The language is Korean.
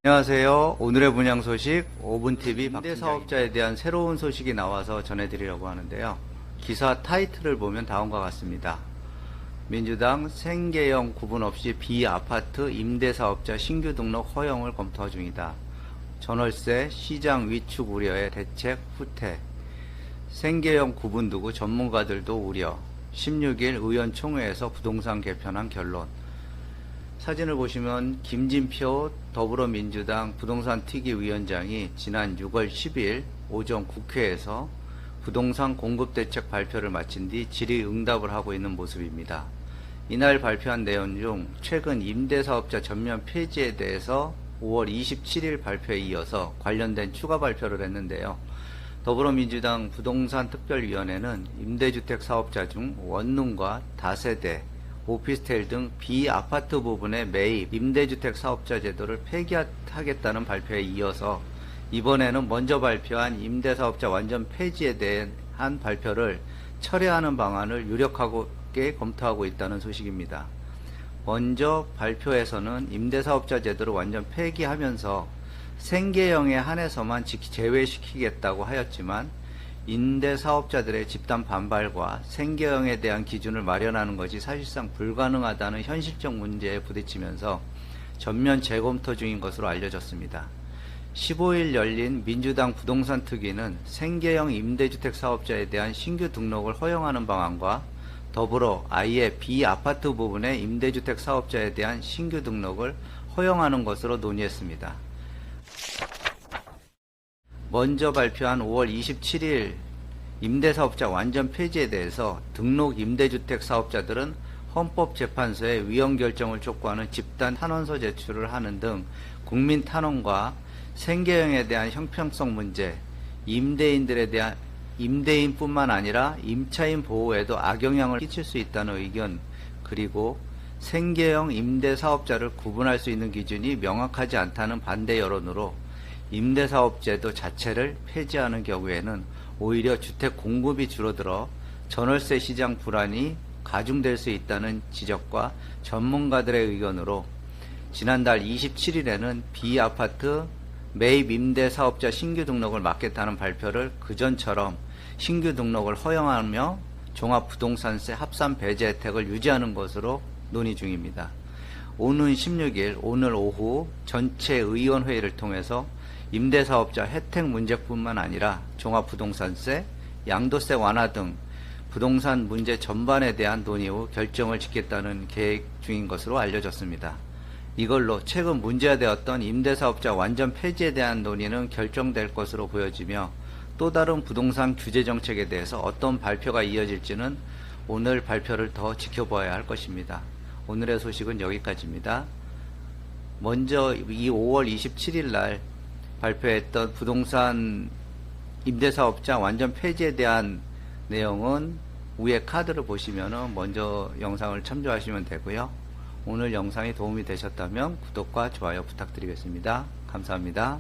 안녕하세요. 오늘의 분양 소식 5분TV 임대사업자에 대한 새로운 소식이 나와서 전해드리려고 하는데요. 기사 타이틀을 보면 다음과 같습니다. 민주당 생계형 구분 없이 비아파트 임대사업자 신규 등록 허용을 검토 중이다. 전월세 시장 위축 우려의 대책 후퇴. 생계형 구분 두고 전문가들도 우려. 16일 의원총회에서 부동산 개편안 결론. 사진을 보시면 김진표 더불어민주당 부동산 특위위원장이 지난 6월 10일 오전 국회에서 부동산 공급대책 발표를 마친 뒤 질의응답을 하고 있는 모습입니다. 이날 발표한 내용 중 최근 임대사업자 전면 폐지에 대해서 5월 27일 발표에 이어서 관련된 추가 발표를 했는데요. 더불어민주당 부동산특별위원회는 임대주택 사업자 중 원룸과 다세대, 오피스텔 등 비아파트 부분의 매입 임대주택 사업자 제도를 폐기하겠다는 발표에 이어서 이번에는 먼저 발표한 임대사업자 완전 폐지에 대한 발표를 철회하는 방안을 유력하게 검토하고 있다는 소식입니다. 먼저 발표에서는 임대사업자 제도를 완전 폐기하면서 생계형에 한해서만 제외시키겠다고 하였지만 임대사업자들의 집단 반발과 생계형에 대한 기준을 마련하는 것이 사실상 불가능하다는 현실적 문제에 부딪히면서 전면 재검토 중인 것으로 알려졌습니다. 15일 열린 민주당 부동산 특위는 생계형 임대주택 사업자에 대한 신규 등록을 허용하는 방안과 더불어 아예 비아파트 부분의 임대주택 사업자에 대한 신규 등록을 허용하는 것으로 논의했습니다. 먼저 발표한 5월 27일 임대사업자 완전 폐지에 대해서 등록 임대주택 사업자들은 헌법재판소에 위헌 결정을 촉구하는 집단 탄원서 제출을 하는 등 국민 탄원과 생계형에 대한 형평성 문제, 임대인들에 대한 임대인뿐만 아니라 임차인 보호에도 악영향을 끼칠 수 있다는 의견, 그리고 생계형 임대사업자를 구분할 수 있는 기준이 명확하지 않다는 반대 여론으로 임대사업제도 자체를 폐지하는 경우에는 오히려 주택 공급이 줄어들어 전월세 시장 불안이 가중될 수 있다는 지적과 전문가들의 의견으로 지난달 27일에는 비아파트 매입 임대사업자 신규 등록을 막겠다는 발표를 그전처럼 신규 등록을 허용하며 종합부동산세 합산 배제 혜택을 유지하는 것으로 논의 중입니다. 오는 16일 오늘 오후 전체 의원회의를 통해서 임대사업자 혜택 문제뿐만 아니라 종합부동산세, 양도세 완화 등 부동산 문제 전반에 대한 논의 후 결정을 짓겠다는 계획 중인 것으로 알려졌습니다. 이걸로 최근 문제가 되었던 임대사업자 완전 폐지에 대한 논의는 결정될 것으로 보여지며 또 다른 부동산 규제 정책에 대해서 어떤 발표가 이어질지는 오늘 발표를 더 지켜봐야 할 것입니다. 오늘의 소식은 여기까지입니다. 먼저 이 5월 27일 날 발표했던 부동산 임대사업자 완전 폐지에 대한 내용은 위에 카드를 보시면 먼저 영상을 참조하시면 되고요. 오늘 영상이 도움이 되셨다면 구독과 좋아요 부탁드리겠습니다. 감사합니다.